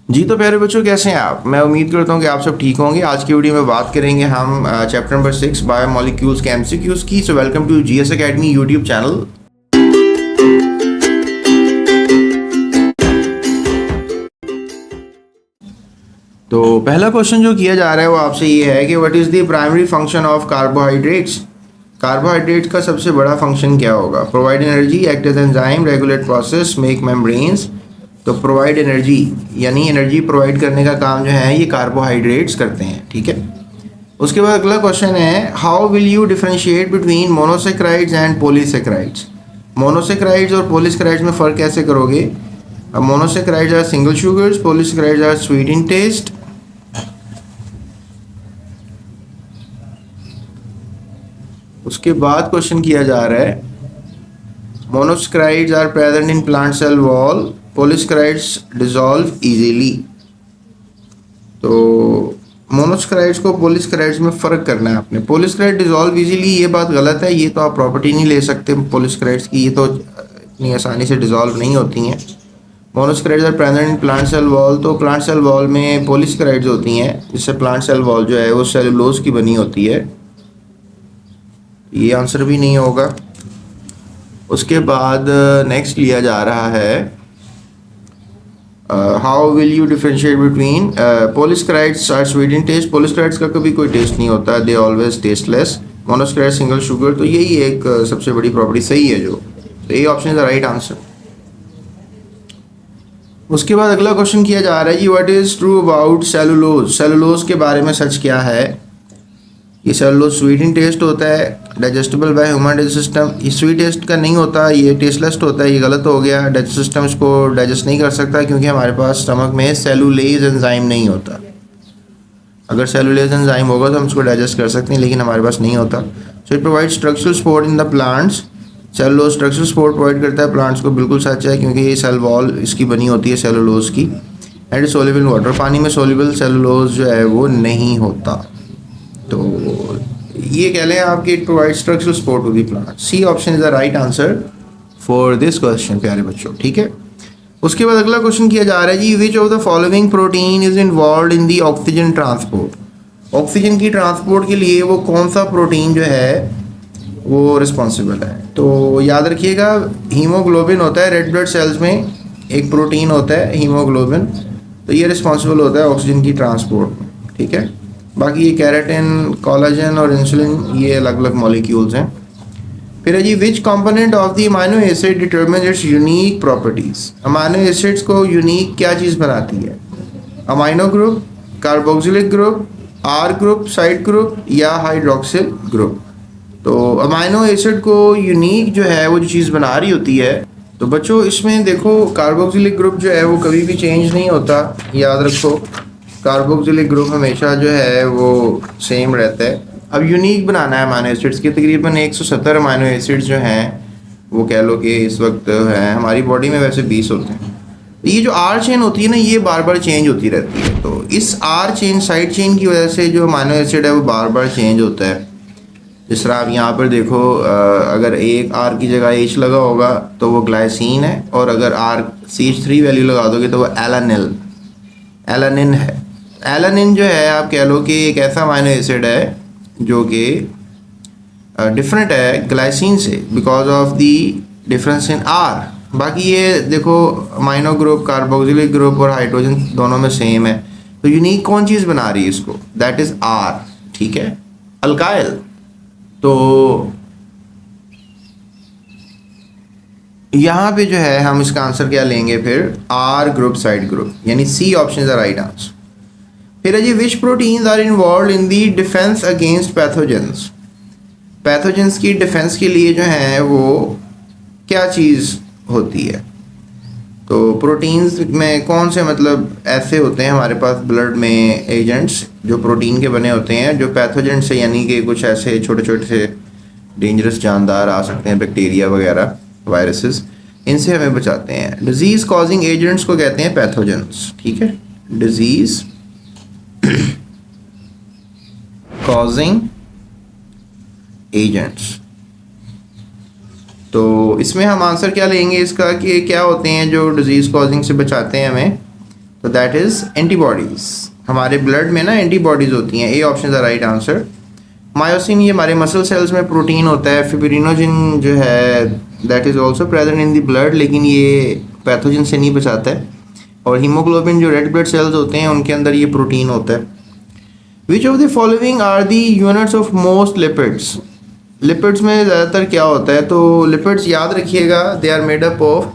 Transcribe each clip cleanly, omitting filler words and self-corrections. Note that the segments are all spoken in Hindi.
जी तो प्यारे बच्चों, कैसे हैं आप? मैं उम्मीद करता हूँ कि आप सब ठीक होंगे। आज की वीडियो में बात करेंगे हम चैप्टर नंबर 6 बायोमोलिक्यूल्स के एमसीक्यूज की। So welcome to GS academy YouTube channel. तो पहला क्वेश्चन जो किया जा रहा है वो आपसे ये है कि what is the primary function of carbohydrates. Carbohydrate का सबसे बड़ा फंक्शन क्या होगा? Provide energy, act as enzyme, regulate process, make membranes. तो प्रोवाइड एनर्जी यानी एनर्जी प्रोवाइड करने का काम जो है ये कार्बोहाइड्रेट्स करते हैं, ठीक है। उसके बाद अगला क्वेश्चन है, how will you differentiate between monosaccharides and polysaccharides. Monosaccharides और पॉलीसेक्राइड्स में फ़र्क कैसे करोगे? अब monosaccharides are single sugars, polysaccharides are sweet in taste. उसके बाद क्वेश्चन किया जा रहा है, monosaccharides are present in plant cell wall, polysaccharides dissolve easily. तो मोनोसेक्राइड्स को पॉलीसेक्राइड्स में फ़र्क करना है आपने। पॉलीसेक्राइड डिसॉल्व इजीली, ये बात गलत है। ये तो आप प्रॉपर्टी नहीं ले सकते पॉलीसेक्राइड्स की, ये तो इतनी आसानी से डिसॉल्व नहीं होती हैं। Monosaccharides are present in plant cell wall, तो प्लांट सेल वॉल में पॉलीसेक्राइड्स होती हैं, जिससे प्लांट सेल वॉल जो है वो सेलुलोज की बनी होती है। ये आंसर भी नहीं होगा। उसके बाद नेक्स्ट लिया जा रहा है, how will you differentiate between polysaccharides are sweet in taste. Polysaccharides का कभी कोई टेस्ट नहीं होता, they always tasteless. Monosaccharide single sugar, तो यही एक सबसे बड़ी प्रॉपर्टी सही है जो, तो ये option is the right answer. उसके बाद अगला क्वेश्चन किया जा रहा है कि what is true about cellulose. Cellulose के बारे में सच क्या है? ये सेलुलोज स्वीट इन टेस्ट होता है, digestible by human digest system. ये स्वीट टेस्ट का नहीं होता, ये टेस्टलेस होता है, ये गलत हो गया। डाइजेस्ट सिस्टम इसको डाइजेस्ट नहीं कर सकता क्योंकि हमारे पास स्टमक में सेलुलेज एंजाइम नहीं होता। अगर सेलुलेज एंजाइम होगा तो हम इसको डाइजेस्ट कर सकते हैं, लेकिन हमारे पास नहीं होता। So it provide structural support in the plants. Cellulose structural support provide करता है प्लांट्स को, बिल्कुल सच है, क्योंकि ये सेल वॉल इसकी बनी होती है सेलुलोज की। एंड सोल्यूबल इन वाटर, पानी में सोल्यूबल सेलुलोज जो है वो नहीं होता। तो ये कह लें आपके it provide structural support to the plant. C option is the right answer for this question प्यारे बच्चों, ठीक है। उसके बाद अगला क्वेश्चन किया जा रहा है जी, which of the following protein is involve in the oxygen transport. Oxygen की ट्रांसपोर्ट के लिए वो कौन सा प्रोटीन जो है वो रिस्पॉन्सिबल है? तो याद रखिएगा, हीमोग्लोबिन होता है रेड ब्लड सेल्स में, एक प्रोटीन होता है हीमोग्लोबिन, तो ये रिस्पॉन्सिबल होता है ऑक्सीजन की ट्रांसपोर्ट में, ठीक है। बाकी ये कैराटिन, कोलाजन और इंसुलिन ये अलग अलग मॉलिक्यूल्स हैं। फिर है जी, which component of the amino acid determine its unique properties. Amino acids को यूनिक क्या चीज़ बनाती है? Amino group, carboxylic group, R group, side group या हाइड्रोक्सिल ग्रुप। तो अमाइनो एसिड को यूनिक जो है वो जो चीज़ बना रही होती है, तो बच्चों इसमें देखो कार्बोक्सिलिक ग्रुप जो है वो कभी भी चेंज नहीं होता, याद रखो। कार्बोक्सिलिक ग्रुप हमेशा जो है वो सेम रहता है। अब यूनिक बनाना है अमाइनो एसिड्स की, तकरीबन 170 अमाइनो एसिड्स जो हैं वो कह लो कि इस वक्त हैं हमारी बॉडी में, वैसे 20 होते हैं। ये जो आर चेन होती है ना, ये बार बार चेंज होती रहती है। तो इस आर चेन, साइड चेन की वजह से जो अमाइनो एसिड है वो बार बार चेंज होता है। जिस तरह आप यहाँ पर देखो, अगर एक आर की जगह एच लगा होगा तो वो ग्लाइसिन है, और अगर आर CH3 वैल्यू लगा दोगे तो वो एलानिन है। एलानिन जो है आप कह लो कि एक ऐसा अमाइनो एसिड है जो कि डिफरेंट है ग्लाइसिन से because of the difference in are. बाकी ये देखो अमाइनो ग्रुप, कार्बोक्सिलिक ग्रुप और हाइड्रोजन दोनों में सेम है। तो यूनिक कौन चीज़ बना रही है इसको? दैट इज़ आर, ठीक है, अल्काइल। तो यहाँ पे जो है हम इसका आंसर क्या लेंगे फिर? आर ग्रुप, साइड ग्रुप, यानी C option is the right answer. फिर है जी, which proteins are involve in the defence against pathogens. Pathogens की डिफेंस के लिए जो है वो क्या चीज़ होती है? तो प्रोटीन्स में कौन से मतलब ऐसे होते हैं हमारे पास ब्लड में एजेंट्स जो प्रोटीन के बने होते हैं, जो पैथोजेंट से यानी कि कुछ ऐसे छोटे छोटे से डेंजरस जानदार आ सकते हैं, बैक्टीरिया वगैरह, वायरसेस, इनसे हमें बचाते हैं। डिजीज़ कॉजिंग एजेंट्स को कहते हैं पैथोजेंस, ठीक है, डिजीज़ कॉजिंग एजेंट्स। तो इसमें हम आंसर क्या लेंगे इसका कि क्या होते हैं जो डिजीज़ कॉजिंग से बचाते हैं हमें? तो दैट इज एंटीबॉडीज। हमारे ब्लड में ना एंटीबॉडीज होती हैं। A option is the right answer. Myosin ये हमारे मसल सेल्स में प्रोटीन होता है। फिब्रिनोजन जो है that is also present in the blood, लेकिन ये पैथोजन से नहीं बचाता है। और हीमोग्लोबिन जो रेड ब्लड सेल्स होते हैं उनके अंदर ये प्रोटीन होता है। Which of the following are the units of most lipids. Lipids में ज़्यादातर क्या होता है, तो लिपिड्स याद रखिएगा they are made up of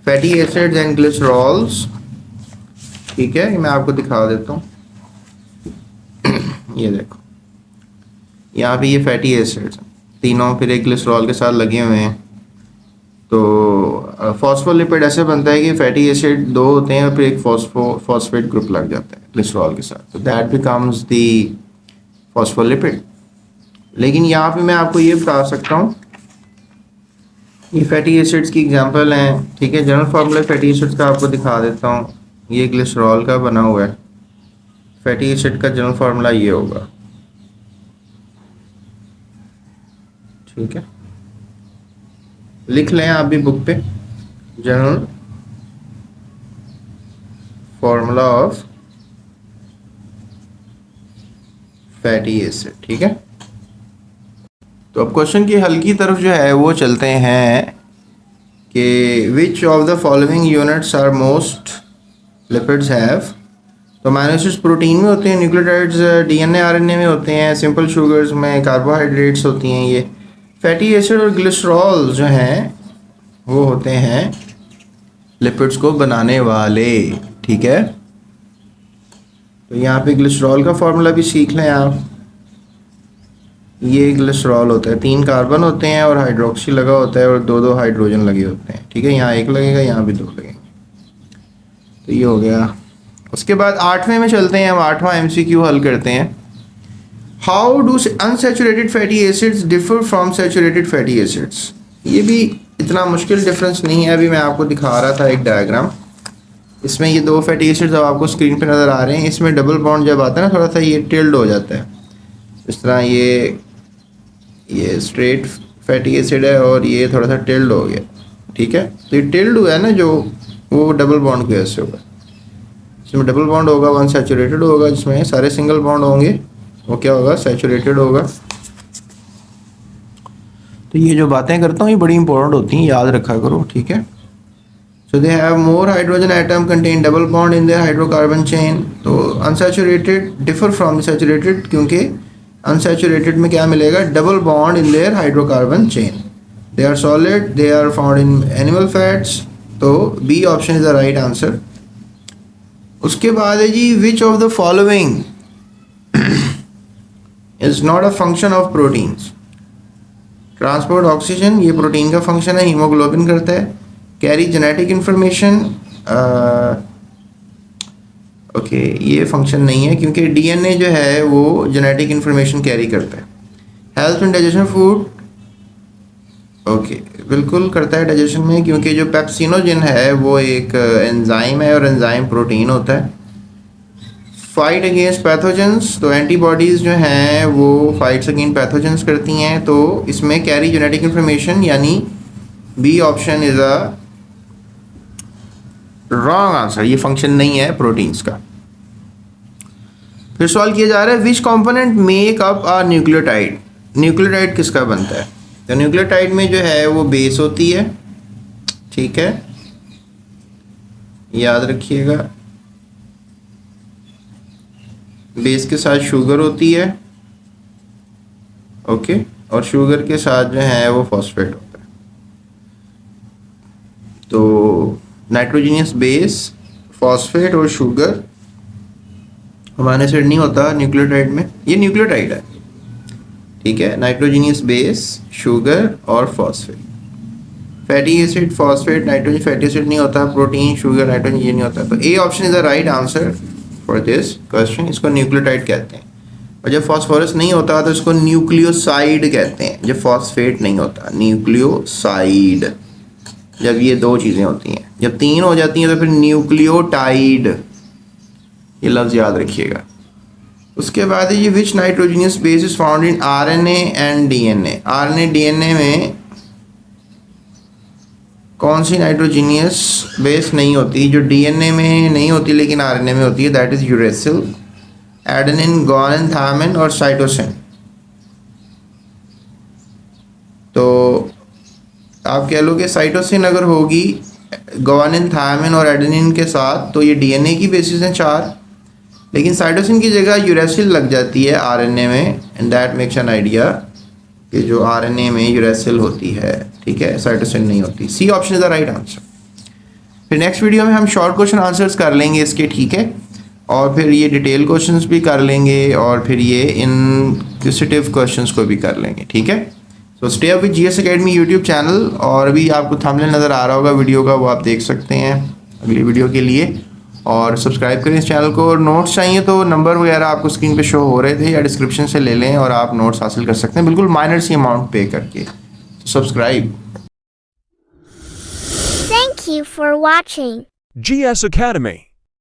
fatty acids and glycerols. ठीक है, ये मैं आपको दिखा देता हूँ। ये देखो यहाँ पे ये फैटी एसिड्स तीनों फिर एक ग्लिसरॉल के साथ लगे हुए हैं। तो फॉस्फोलिपिड ऐसे बनता है कि फैटी एसिड दो होते हैं और फिर एक फॉस्फेट ग्रुप लग जाता है ग्लिसरॉल के साथ, तो दैट बिकम्स दी फॉस्फोलिपिड। लेकिन यहाँ पे मैं आपको ये बता सकता हूँ ये फैटी एसिड्स की एग्जांपल हैं। ठीक है, जनरल फार्मूला फैटी एसिड्स का आपको दिखा देता हूँ। ये ग्लिसरॉल का बना हुआ है। फैटी एसिड का जनरल फार्मूला ये होगा। ठीक है, लिख लें आप भी बुक पे, general formula of fatty acid. ठीक है, तो अब क्वेश्चन की हल की तरफ जो है वो चलते हैं कि which of the following units are most lipids have. तो अमीनो एसिड्स प्रोटीन में होते हैं, न्यूक्लियोटाइड्स डीएनए आरएनए में होते हैं, सिंपल शुगर्स में कार्बोहाइड्रेट्स होती हैं। ये फैटी एसिड और ग्लिसरॉल जो हैं वो होते हैं लिपिड्स को बनाने वाले। ठीक है, तो यहाँ पे ग्लिसरॉल का फॉर्मूला भी सीख लें आप। ये ग्लिसरॉल होता है, 3 कार्बन होते हैं और हाइड्रोक्सी लगा होता है और 2 हाइड्रोजन लगे होते हैं। ठीक है, यहाँ 1 लगेगा, यहाँ भी 2 लगेंगे। तो ये हो गया। उसके बाद 8वें में चलते हैं हम। 8वां एमसीक्यू हल करते हैं। How do unsaturated fatty acids differ from saturated fatty acids. ये भी इतना मुश्किल डिफरेंस नहीं है। अभी मैं आपको दिखा रहा था एक डायग्राम, इसमें ये 2 फैटी एसिड्स अब आपको स्क्रीन पे नज़र आ रहे हैं। इसमें डबल बॉन्ड जब आता है ना थोड़ा सा ये टिल्ड हो जाता है। इस तरह ये स्ट्रेट फैटी एसिड है और ये थोड़ा सा टिल्ड हो गया। ठीक है, तो ये टिल्ड हुआ है ना जो, वो डबल बॉन्ड की वजह से होगा। इसमें डबल बॉन्ड होगा, 1 सैचुरेटेड होगा, जिसमें सारे सिंगल बॉन्ड होंगे वो क्या होगा, सैचुरेटेड होगा। तो ये जो बातें करता हूँ ये बड़ी इंपॉर्टेंट होती हैं, याद रखा करो। ठीक है, so they have more hydrogen atom contain double bond in their hydrocarbon chain. तो अनसैचुरेटेड डिफर फ्रॉम सैचुरेटेड, क्योंकि अनसैचुरेटेड में क्या मिलेगा, double bond in their hydrocarbon chain. They are solid, they are found in animal fats. तो B option is the right answer. उसके बाद है जी, which of the following is not a function of proteins. Transport oxygen ये प्रोटीन का फंक्शन है, हीमोग्लोबिन करता है। कैरी जेनेटिक इंफॉर्मेशन, ओके ये फंक्शन नहीं है क्योंकि डीएनए जो है वो जेनेटिक इंफॉर्मेशन कैरी करता है। Help in digestion food, okay बिल्कुल करता है डाइजेशन में, क्योंकि जो पेप्सिनोजन है वो एक एंजाइम है और एंजाइम प्रोटीन होता है। फाइट अगेंस्ट पैथोजेंस, तो एंटीबॉडीज़ जो हैं वो फाइट्स अगेंस्ट पैथोजेंस करती हैं। तो इसमें कैरी जेनेटिक इंफॉर्मेशन, यानी B option is a wrong answer. ये फंक्शन नहीं है प्रोटीन्स का। फिर सवाल किया जा रहा है, विच कंपोनेंट मेक अप अ न्यूक्लियोटाइड। न्यूक्लियोटाइड किसका बनता है। तो न्यूक्लियोटाइड में जो है वो बेस होती है। ठीक है, याद रखिएगा, बेस के साथ शुगर होती है। ओके, और शुगर के साथ जो है वो फॉस्फेट होता है। तो नाइट्रोजीनियस बेस, फॉस्फेट और शुगर। अमीनो एसिड नहीं होता न्यूक्लियोटाइड में, ये न्यूक्लियोटाइड है। ठीक है, नाइट्रोजीनियस बेस, शुगर और phosphate. Fatty acid, phosphate, nitrogen fatty acid नहीं होता, प्रोटीन, शुगर, नाइट्रोजन ये नहीं होता। तो A option is the right answer for this question. इसको न्यूक्लियोटाइड कहते हैं। और जब फॉस्फोरस नहीं होता तो इसको न्यूक्लियोसाइड कहते हैं। जब फॉस्फेट नहीं होता, न्यूक्लियोसाइड। जब ये 2 चीज़ें होती हैं, जब 3 हो जाती हैं तो फिर न्यूक्लियोटाइड। ये लफ्ज़ याद रखिएगा। उसके बाद ये which nitrogenous base is found in RNA and DNA. RNA DNA में कौन सी नाइट्रोजीनियस बेस नहीं होती जो डीएनए में नहीं होती लेकिन आरएनए में होती है? That is uracil, adenine, guanine, thymine और साइटोसिन। तो आप कह लो कि साइटोसिन अगर होगी गुआनिन, थायमिन और एडेनिन के साथ तो ये डीएनए की बेसिस हैं 4, लेकिन साइटोसिन की जगह यूरेसिल लग जाती है आरएनए में, and that makes an idea कि जो आरएनए में यूरेसिल होती है, ठीक है, साइटोसिन नहीं होती। C option is the right answer. फिर नेक्स्ट वीडियो में हम शॉर्ट क्वेश्चन आंसर्स कर लेंगे इसके, ठीक है, और फिर ये डिटेल क्वेश्चंस भी कर लेंगे और फिर ये इनक्विजिटिव क्वेश्चंस को भी कर लेंगे, ठीक है। So stay up with GS academy YouTube channel, और अभी आपको थंबनेल नज़र आ रहा होगा वीडियो का, वो आप देख सकते हैं अगली वीडियो के लिए, और सब्सक्राइब करें इस चैनल को। और नोट्स चाहिए तो नंबर वगैरह आपको स्क्रीन पे शो हो रहे थे या डिस्क्रिप्शन से ले लें और आप नोट्स हासिल कर सकते हैं बिल्कुल माइनर सी अमाउंट पे करके। Subscribe. Thank you for watching. GS Academy.